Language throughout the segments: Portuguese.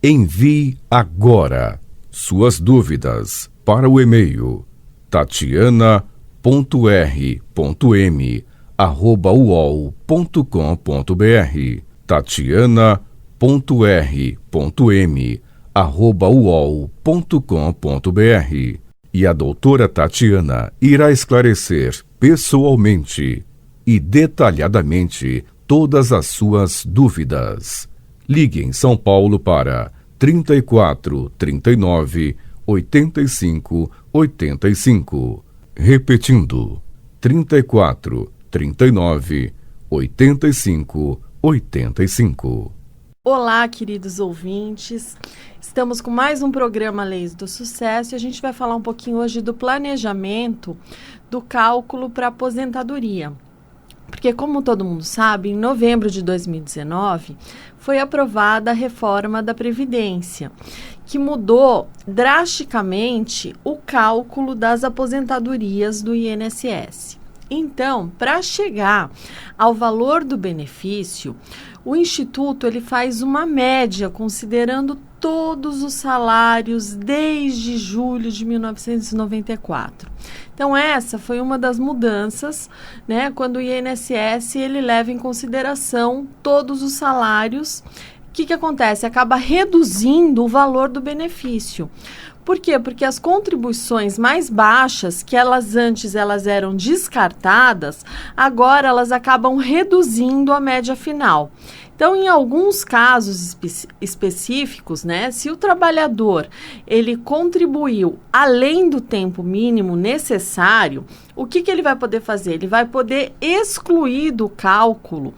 Envie agora suas dúvidas para o e-mail tatiana.r.m@uol.com.br tatiana.r.m@uol.com.br e a doutora Tatiana irá esclarecer pessoalmente e detalhadamente todas as suas dúvidas. Ligue em São Paulo para 34 39 85 85. Repetindo, 34 39 85 85. Olá, queridos ouvintes. Estamos com mais um programa Leis do Sucesso e a gente vai falar um pouquinho hoje do planejamento do cálculo para aposentadoria. Porque, como todo mundo sabe, em novembro de 2019 foi aprovada a reforma da Previdência, que mudou drasticamente o cálculo das aposentadorias do INSS. Então, para chegar ao valor do benefício, o Instituto ele faz uma média considerando todos os salários desde julho de 1994. Então, essa foi uma das mudanças, né, quando o INSS ele leva em consideração todos os salários. O que acontece? Acaba reduzindo o valor do benefício. Por quê? Porque as contribuições mais baixas, que antes eram descartadas, agora elas acabam reduzindo a média final. Então, em alguns casos específicos, né, se o trabalhador ele contribuiu além do tempo mínimo necessário, o que ele vai poder fazer? Ele vai poder excluir do cálculo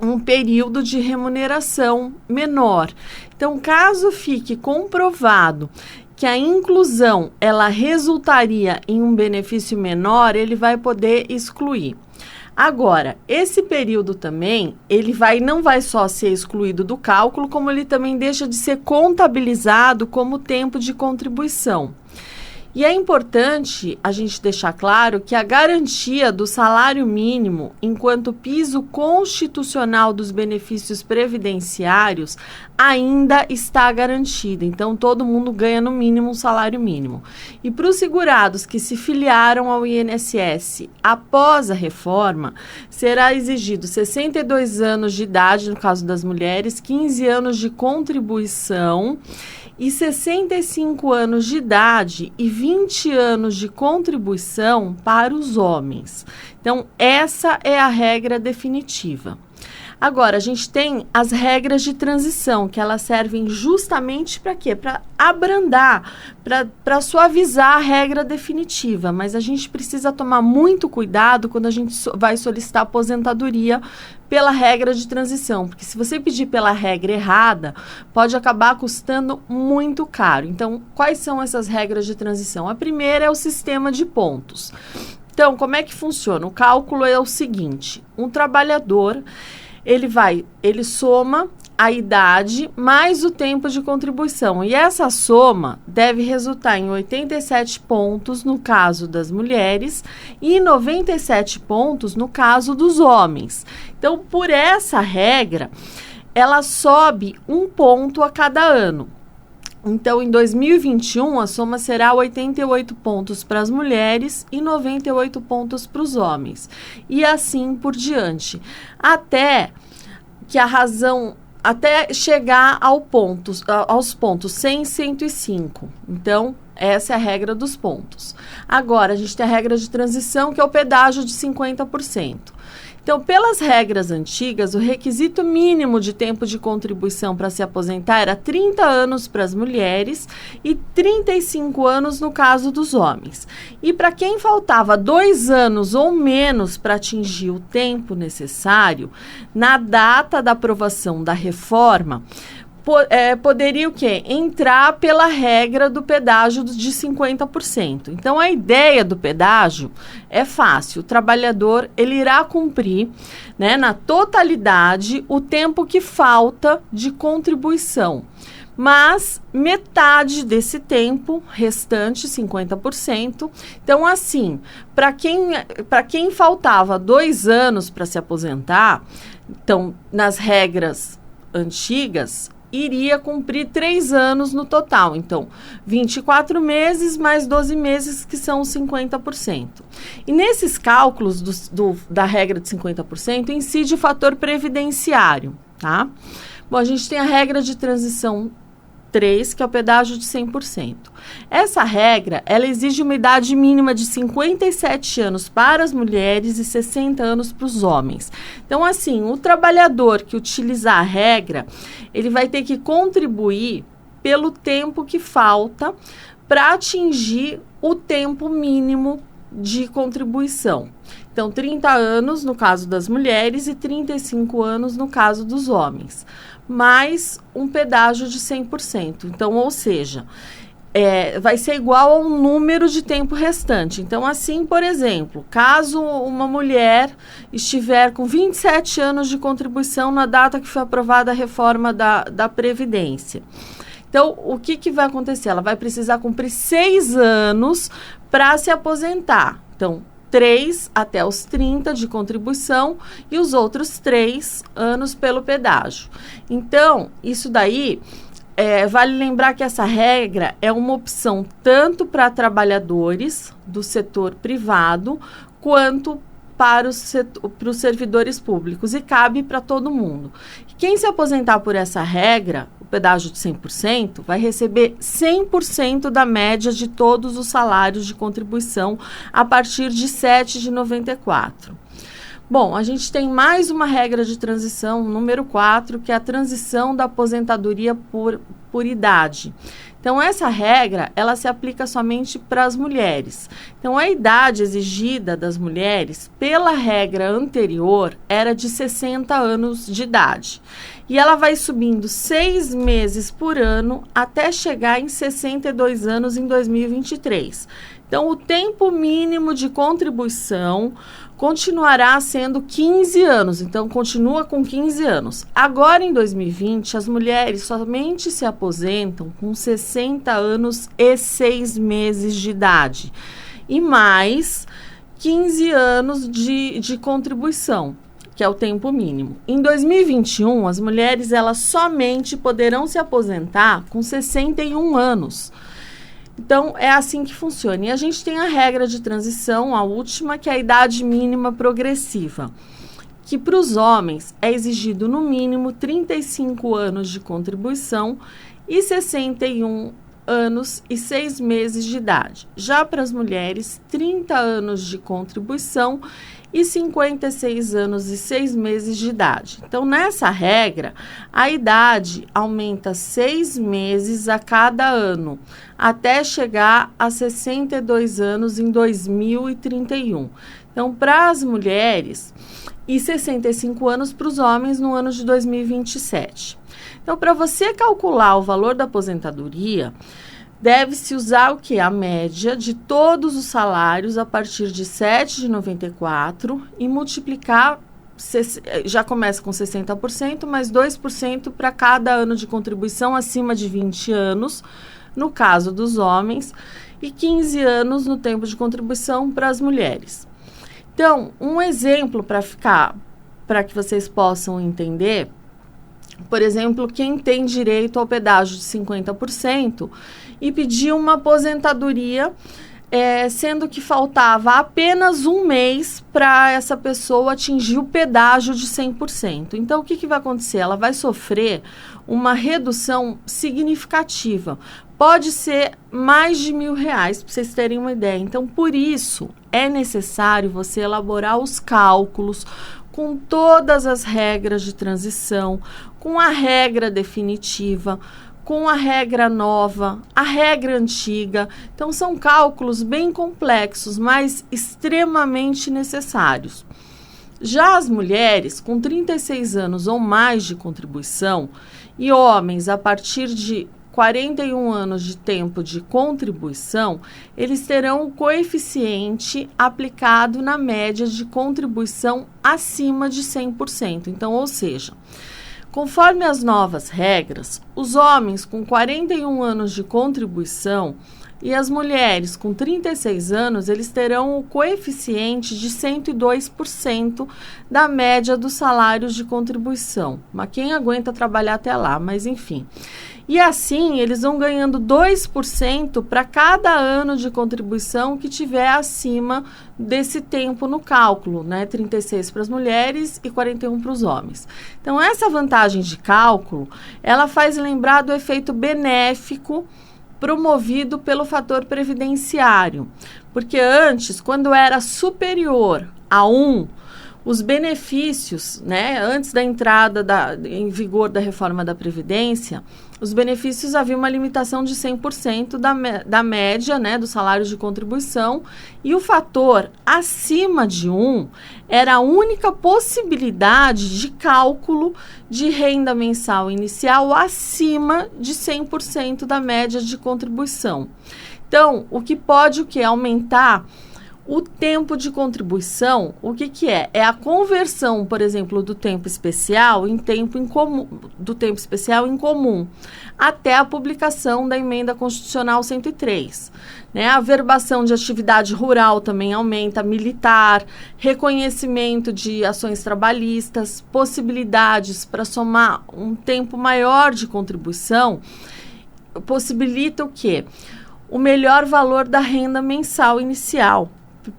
um período de remuneração menor. Então, caso fique comprovado que a inclusão ela resultaria em um benefício menor, ele vai poder excluir. Agora, esse período também, não vai só ser excluído do cálculo, como ele também deixa de ser contabilizado como tempo de contribuição. E é importante a gente deixar claro que a garantia do salário mínimo, enquanto piso constitucional dos benefícios previdenciários, ainda está garantida. Então, todo mundo ganha no mínimo um salário mínimo. E para os segurados que se filiaram ao INSS após a reforma, será exigido 62 anos de idade, no caso das mulheres, 15 anos de contribuição e 65 anos de idade e 20 anos de contribuição para os homens. Então, essa é a regra definitiva. Agora, a gente tem as regras de transição, que elas servem justamente para quê? Para abrandar, para suavizar a regra definitiva. Mas a gente precisa tomar muito cuidado quando a gente vai solicitar aposentadoria pela regra de transição. Porque se você pedir pela regra errada, pode acabar custando muito caro. Então, quais são essas regras de transição? A primeira é o sistema de pontos. Então, como é que funciona? O cálculo é o seguinte: um trabalhador ele soma a idade mais o tempo de contribuição. E essa soma deve resultar em 87 pontos no caso das mulheres e 97 pontos no caso dos homens. Então, por essa regra, ela sobe um ponto a cada ano. Então, em 2021, a soma será 88 pontos para as mulheres e 98 pontos para os homens. E assim por diante. Até chegar aos pontos 100 e 105. Então, essa é a regra dos pontos. Agora, a gente tem a regra de transição, que é o pedágio de 50%. Então, pelas regras antigas, o requisito mínimo de tempo de contribuição para se aposentar era 30 anos para as mulheres e 35 anos no caso dos homens. E para quem faltava 2 anos ou menos para atingir o tempo necessário, na data da aprovação da reforma, poderia o quê? Entrar pela regra do pedágio de 50%. Então, a ideia do pedágio é fácil. O trabalhador ele irá cumprir, né, na totalidade o tempo que falta de contribuição. Mas metade desse tempo, restante, 50%. Então, assim, para quem faltava 2 anos para se aposentar, então, nas regras antigas, iria cumprir 3 anos no total. Então, 24 meses mais 12 meses, que são 50%. E nesses cálculos da regra de 50%, incide o fator previdenciário, tá? Bom, a gente tem a regra de transição 3, que é o pedágio de 100%. Essa regra, ela exige uma idade mínima de 57 anos para as mulheres e 60 anos para os homens. Então, assim, o trabalhador que utilizar a regra, ele vai ter que contribuir pelo tempo que falta para atingir o tempo mínimo de contribuição. Então, 30 anos no caso das mulheres e 35 anos no caso dos homens, mais um pedágio de 100%. Então, ou seja, vai ser igual ao número de tempo restante. Então, assim, por exemplo, caso uma mulher estiver com 27 anos de contribuição na data que foi aprovada a reforma da Previdência. Então, o que vai acontecer? Ela vai precisar cumprir 6 anos para se aposentar. Então, 3 até os 30 de contribuição e os outros 3 anos pelo pedágio. Então, isso daí, vale lembrar que essa regra é uma opção tanto para trabalhadores do setor privado quanto para os servidores públicos e cabe para todo mundo. Quem se aposentar por essa regra, o pedágio de 100%, vai receber 100% da média de todos os salários de contribuição a partir de 7 de 94. Bom, a gente tem mais uma regra de transição, número 4, que é a transição da aposentadoria por idade. Então, essa regra, ela se aplica somente para as mulheres. Então, a idade exigida das mulheres, pela regra anterior, era de 60 anos de idade. E ela vai subindo 6 meses por ano até chegar em 62 anos em 2023. Então, o tempo mínimo de contribuição continuará sendo 15 anos, então continua com 15 anos. Agora, em 2020, as mulheres somente se aposentam com 60 anos e 6 meses de idade e mais 15 anos de contribuição, que é o tempo mínimo. Em 2021, as mulheres elas somente poderão se aposentar com 61 anos. Então, é assim que funciona. E a gente tem a regra de transição, a última, que é a idade mínima progressiva, que para os homens é exigido no mínimo 35 anos de contribuição e 61 anos e 6 meses de idade. Já para as mulheres, 30 anos de contribuição e 56 anos e 6 meses de idade. Então, nessa regra, a idade aumenta 6 meses a cada ano, até chegar a 62 anos em 2031. Então, para as mulheres e 65 anos para os homens no ano de 2027. Então, para você calcular o valor da aposentadoria, deve-se usar o quê? A média de todos os salários a partir de 7 de 94 e multiplicar, já começa com 60%, mais 2% para cada ano de contribuição acima de 20 anos, no caso dos homens, e 15 anos no tempo de contribuição para as mulheres. Então, um exemplo para que vocês possam entender, por exemplo, quem tem direito ao pedágio de 50% e pediu uma aposentadoria, sendo que faltava apenas um mês para essa pessoa atingir o pedágio de 100%. Então, o que vai acontecer? Ela vai sofrer uma redução significativa. Pode ser mais de R$1.000, para vocês terem uma ideia. Então, por isso, é necessário você elaborar os cálculos com todas as regras de transição, com a regra definitiva, com a regra nova, a regra antiga. Então, são cálculos bem complexos, mas extremamente necessários. Já as mulheres com 36 anos ou mais de contribuição e homens a partir de 41 anos de tempo de contribuição, eles terão o coeficiente aplicado na média de contribuição acima de 100%. Então, ou seja, conforme as novas regras, os homens com 41 anos de contribuição E as mulheres com 36 anos, eles terão o coeficiente de 102% da média dos salários de contribuição. Mas quem aguenta trabalhar até lá, mas enfim. E assim, eles vão ganhando 2% para cada ano de contribuição que tiver acima desse tempo no cálculo, né? 36 para as mulheres e 41 para os homens. Então, essa vantagem de cálculo, ela faz lembrar do efeito benéfico promovido pelo fator previdenciário. Porque antes, quando era superior a 1, os benefícios, né, antes da entrada em vigor da reforma da Previdência, os benefícios havia uma limitação de 100% da média, né, dos salários de contribuição, e o fator acima de 1 era a única possibilidade de cálculo de renda mensal inicial acima de 100% da média de contribuição. Então, o que pode aumentar o tempo de contribuição, o que é? É a conversão, por exemplo, do tempo especial em tempo em comum, até a publicação da Emenda Constitucional 103. Né? A averbação de atividade rural também aumenta, militar, reconhecimento de ações trabalhistas, possibilidades para somar um tempo maior de contribuição, possibilita o quê? O melhor valor da renda mensal inicial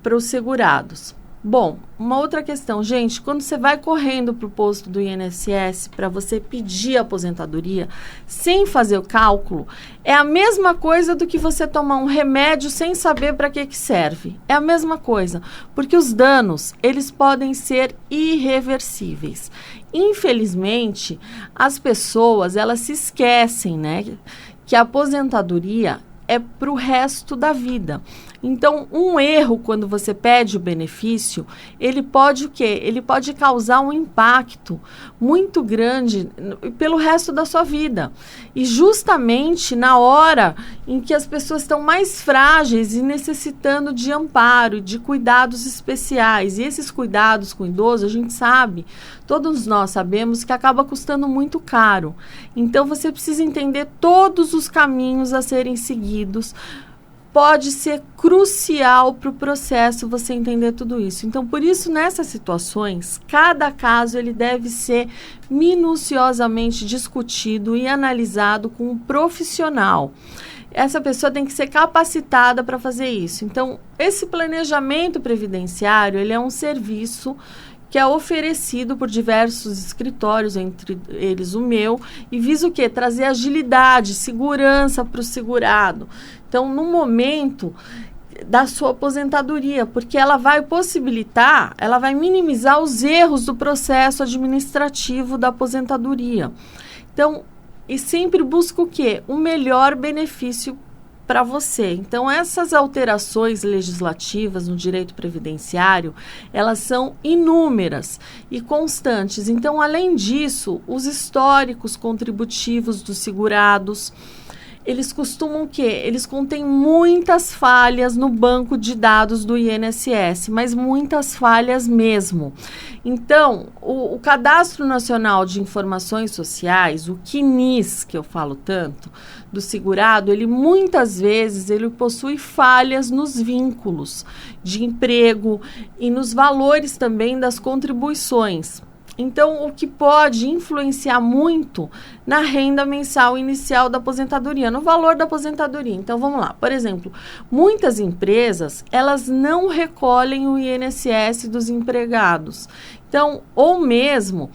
para os segurados. Bom, uma outra questão, gente, quando você vai correndo para o posto do INSS para você pedir a aposentadoria, sem fazer o cálculo, é a mesma coisa do que você tomar um remédio sem saber para que serve. É a mesma coisa, porque os danos, eles podem ser irreversíveis. Infelizmente, as pessoas, elas se esquecem, né, que a aposentadoria é para o resto da vida. Então, um erro quando você pede o benefício, ele pode o quê? Ele pode causar um impacto muito grande pelo resto da sua vida. E justamente na hora em que as pessoas estão mais frágeis e necessitando de amparo, de cuidados especiais. E esses cuidados com o idoso, a gente sabe, todos nós sabemos que acaba custando muito caro. Então, você precisa entender todos os caminhos a serem seguidos. Pode ser crucial para o processo você entender tudo isso. Então, por isso, nessas situações, cada caso ele deve ser minuciosamente discutido e analisado com um profissional. Essa pessoa tem que ser capacitada para fazer isso. Então, esse planejamento previdenciário, ele é um serviço que é oferecido por diversos escritórios, entre eles o meu, e visa o quê? Trazer agilidade, segurança para o segurado. Então, no momento da sua aposentadoria, porque ela vai possibilitar, ela vai minimizar os erros do processo administrativo da aposentadoria. Então, e sempre busca o quê? O melhor benefício para você. Então, essas alterações legislativas no direito previdenciário, elas são inúmeras e constantes. Então, além disso, os históricos contributivos dos segurados, eles costumam o quê? Eles contêm muitas falhas no banco de dados do INSS, mas muitas falhas mesmo. Então, o Cadastro Nacional de Informações Sociais, o CNIS, que eu falo tanto, do segurado, ele muitas vezes ele possui falhas nos vínculos de emprego e nos valores também das contribuições. Então, o que pode influenciar muito na renda mensal inicial da aposentadoria, no valor da aposentadoria. Então, vamos lá. Por exemplo, muitas empresas, elas não recolhem o INSS dos empregados. Então, ou mesmo,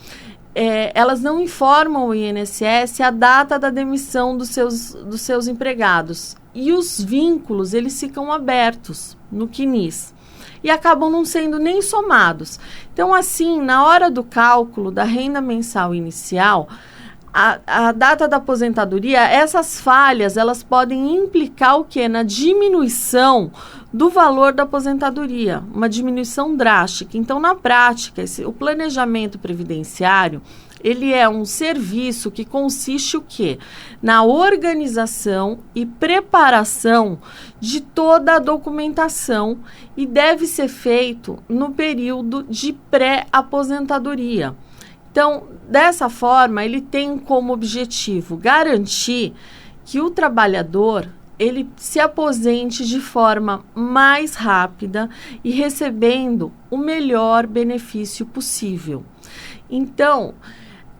elas não informam o INSS a data da demissão dos seus empregados. E os vínculos, eles ficam abertos no CNIS. E acabam não sendo nem somados. Então, assim, na hora do cálculo da renda mensal inicial, a data da aposentadoria, essas falhas, elas podem implicar o quê? Na diminuição do valor da aposentadoria, uma diminuição drástica. Então, na prática, o planejamento previdenciário, ele é um serviço que consiste o quê? Na organização e preparação de toda a documentação e deve ser feito no período de pré-aposentadoria. Então, dessa forma, ele tem como objetivo garantir que o trabalhador ele se aposente de forma mais rápida e recebendo o melhor benefício possível. Então,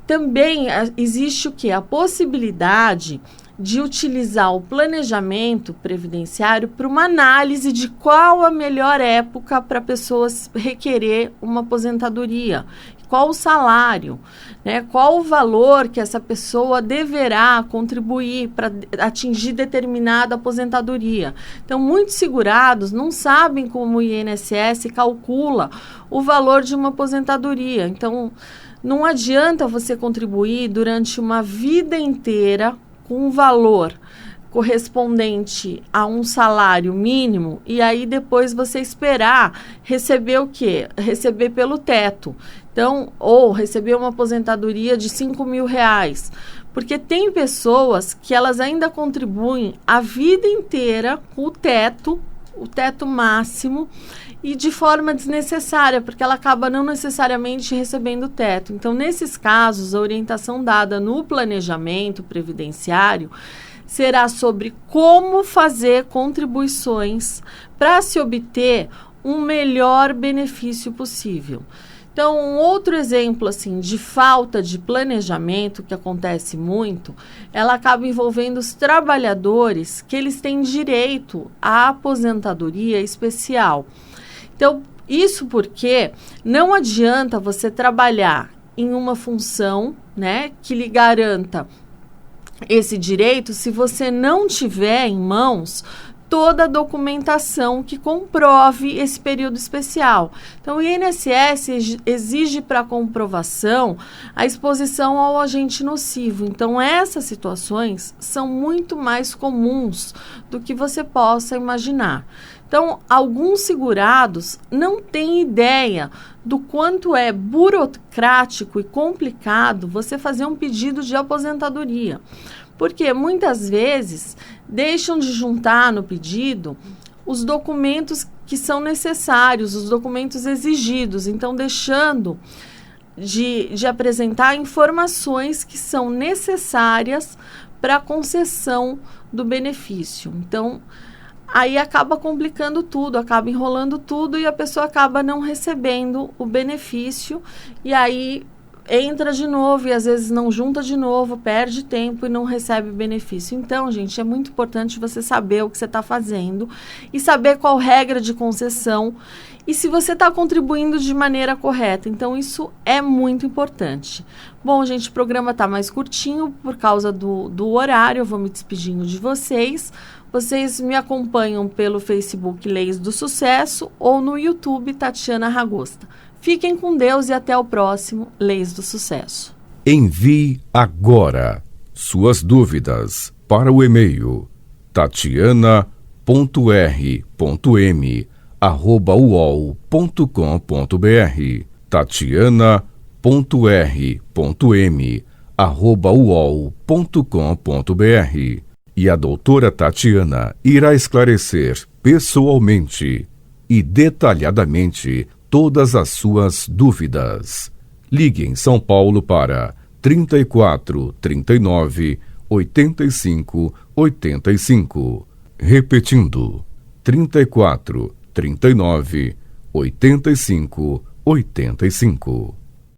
também existe o quê? A possibilidade de utilizar o planejamento previdenciário para uma análise de qual a melhor época para a pessoa requerer uma aposentadoria, qual o salário, né? Qual o valor que essa pessoa deverá contribuir para atingir determinada aposentadoria. Então, muitos segurados não sabem como o INSS calcula o valor de uma aposentadoria. Então, não adianta você contribuir durante uma vida inteira com um valor correspondente a um salário mínimo e aí depois você esperar receber o quê? Receber pelo teto. Então, ou receber uma aposentadoria de R$5.000. Porque tem pessoas que elas ainda contribuem a vida inteira com o teto máximo, e de forma desnecessária, porque ela acaba não necessariamente recebendo o teto. Então, nesses casos, a orientação dada no planejamento previdenciário será sobre como fazer contribuições para se obter um melhor benefício possível. Então, um outro exemplo assim, de falta de planejamento que acontece muito, ela acaba envolvendo os trabalhadores que eles têm direito à aposentadoria especial. Então, isso porque não adianta você trabalhar em uma função, né, que lhe garanta esse direito se você não tiver em mãos toda a documentação que comprove esse período especial. Então, o INSS exige para comprovação a exposição ao agente nocivo. Então, essas situações são muito mais comuns do que você possa imaginar. Então, alguns segurados não têm ideia do quanto é burocrático e complicado você fazer um pedido de aposentadoria. Porque muitas vezes deixam de juntar no pedido os documentos que são necessários, os documentos exigidos. Então, deixando de apresentar informações que são necessárias para a concessão do benefício. Então, aí acaba complicando tudo, acaba enrolando tudo e a pessoa acaba não recebendo o benefício e aí entra de novo e às vezes não junta de novo, perde tempo e não recebe o benefício. Então, gente, é muito importante você saber o que você está fazendo e saber qual regra de concessão e se você está contribuindo de maneira correta. Então, isso é muito importante. Bom, gente, o programa está mais curtinho por causa do horário, eu vou me despedindo de vocês. Vocês me acompanham pelo Facebook Leis do Sucesso ou no YouTube Tatiana Ragosta. Fiquem com Deus e até o próximo Leis do Sucesso. Envie agora suas dúvidas para o e-mail tatiana.r.m@uol.com.br tatiana.r.m@uol.com.br E a doutora Tatiana irá esclarecer pessoalmente e detalhadamente todas as suas dúvidas. Ligue em São Paulo para 34 39 85 85. Repetindo, 34 39 85 85.